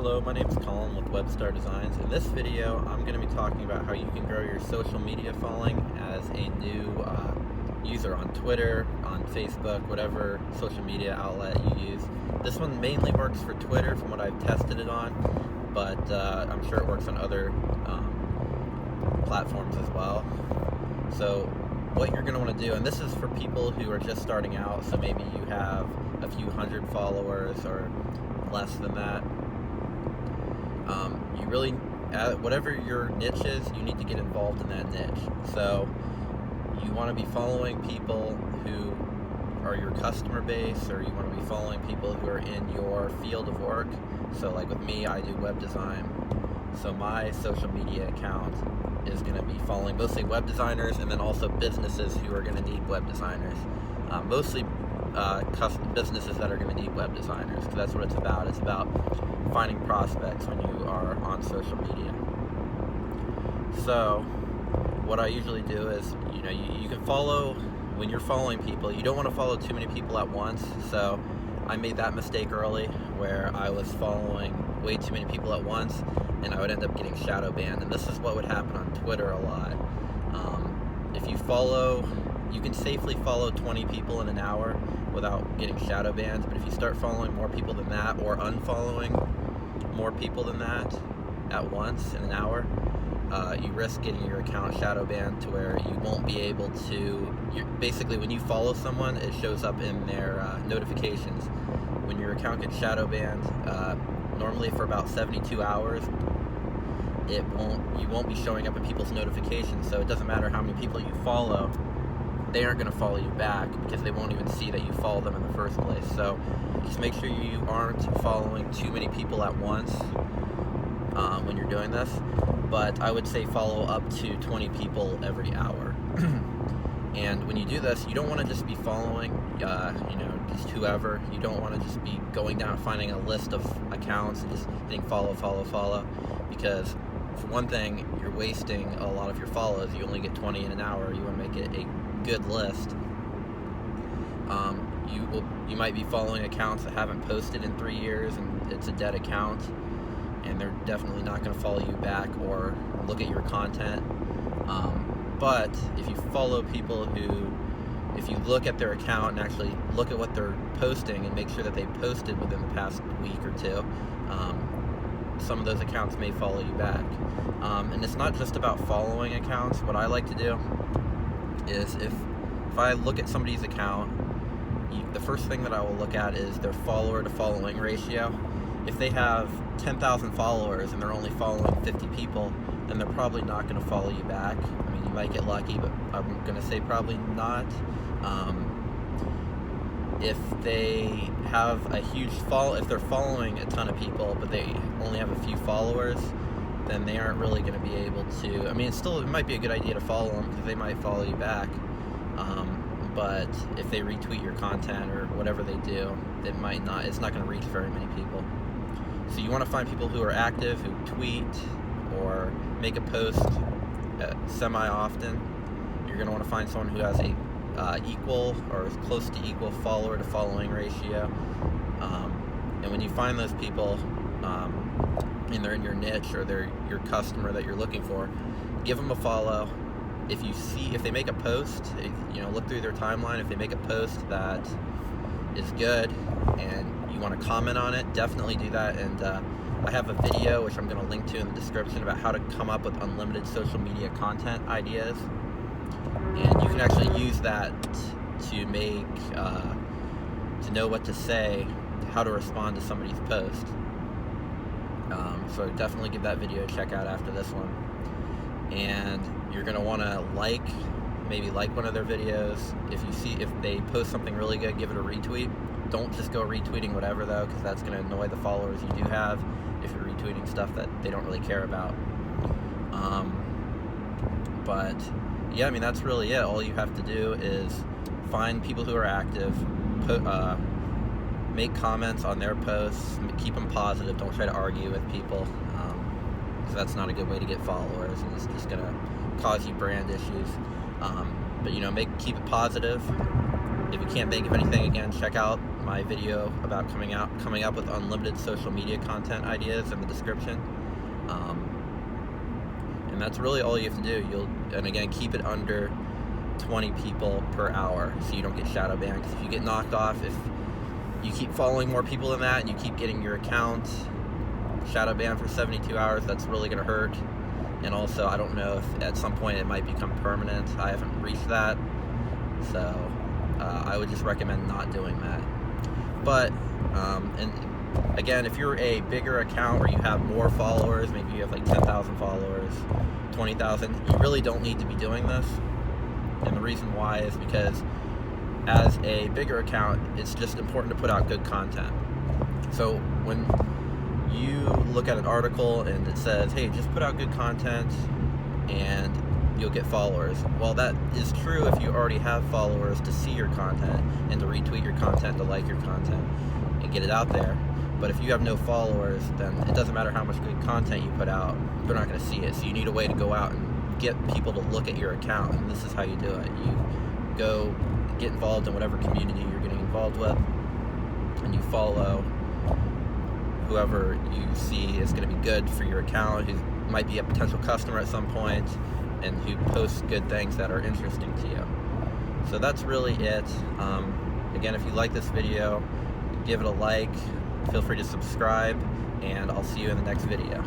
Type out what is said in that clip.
Hello, my name is Colin with Webstar Designs. In this video, I'm going to be talking about how you can grow your social media following as a new user on Twitter, on Facebook, whatever social media outlet you use. This one mainly works for Twitter from what I've tested it on, but I'm sure it works on other platforms as well. So what you're going to want to do, and this is for people who are just starting out, so maybe you have a few hundred followers or less than that. You really, whatever your niche is, you need to get involved in that niche. So you want to be following people who are your customer base, or you want to be following people who are in your field of work. So like with me, I do web design. So my social media account is going to be following mostly web designers, and then also businesses who are going to need web designers. Mostly custom businesses that are going to need web designers, because that's what it's about. It's about finding prospects when you are on social media. So what I usually do is, you can follow, when you're following people, you don't want to follow too many people at once. So I made that mistake early where I was following way too many people at once, and I would end up getting shadow banned. And this is what would happen on Twitter a lot. If you follow, you can safely follow 20 people in an hour without getting shadow banned, but if you start following more people than that, or unfollowing more people than that at once in an hour, you risk getting your account shadow banned to where you won't be able to, basically when you follow someone, it shows up in their notifications. When your account gets shadow banned, normally for about 72 hours, you won't be showing up in people's notifications, so it doesn't matter how many people you follow, they aren't going to follow you back because they won't even see that you follow them in the first place. So just make sure you aren't following too many people at once when you're doing this, but I would say follow up to 20 people every hour. And when you do this, you don't want to just be following just whoever. You don't want to just be going down and finding a list of accounts and just hitting follow, because for one thing, you're wasting a lot of your follows. You only get 20 in an hour. You want to make it a good list. You might be following accounts that haven't posted in 3 years, and it's a dead account, and they're definitely not going to follow you back or look at your content. But if you follow people who, if you look at their account and actually look at what they're posting and make sure that they posted within the past week or two, some of those accounts may follow you back. And it's not just about following accounts. What I like to do is if I look at somebody's account, the first thing that I will look at is their follower to following ratio. If they have 10,000 followers and they're only following 50 people, then they're probably not going to follow you back. I mean, you might get lucky, but I'm going to say probably not. If they have a huge if they're following a ton of people, but they only have a few followers, then they aren't really going to be able to, I mean, it might be a good idea to follow them because they might follow you back. But if they retweet your content or whatever they do, it's not going to reach very many people. So you want to find people who are active, who tweet or make a post semi-often. You're going to want to find someone who has a equal or close to equal follower to following ratio. And when you find those people, and they're in your niche or they're your customer that you're looking for, give them a follow. If they make a post, look through their timeline. If they make a post that is good and you want to comment on it, definitely do that. And I have a video which I'm going to link to in the description about how to come up with unlimited social media content ideas, and you can actually use that to make to know what to say, how to respond to somebody's post. So definitely give that video a check out after this one. And you're going to want to maybe like one of their videos. If they post something really good, give it a retweet. Don't just go retweeting whatever though, because that's going to annoy the followers you do have if you're retweeting stuff that they don't really care about. But yeah, I mean, that's really it. All you have to do is find people who are active, make comments on their posts, keep them positive, don't try to argue with people, because that's not a good way to get followers, and it's just going to cause you brand issues. But keep it positive. If you can't think of anything, again, check out my video about coming up with unlimited social media content ideas in the description. And that's really all you have to do. And again, keep it under 20 people per hour so you don't get shadow banned. Because if you get knocked off, if you keep following more people than that and you keep getting your account shadow banned for 72 hours, that's really going to hurt. And also, I don't know if at some point it might become permanent. I haven't reached that, so I would just recommend not doing that. But and again, if you're a bigger account or you have more followers, maybe you have like 10,000 followers, 20,000, you really don't need to be doing this. And the reason why is because as a bigger account, it's just important to put out good content. So when you look at an article and it says, hey, just put out good content and you'll get followers. Well, that is true if you already have followers to see your content and to retweet your content, to like your content and get it out there. But if you have no followers, then it doesn't matter how much good content you put out, they're not going to see it. So you need a way to go out and get people to look at your account, and this is how you do it. You go get involved in whatever community you're getting involved with, and you follow whoever you see is going to be good for your account, who might be a potential customer at some point, and who posts good things that are interesting to you. So that's really it. Again, if you like this video, give it a like, feel free to subscribe, and I'll see you in the next video.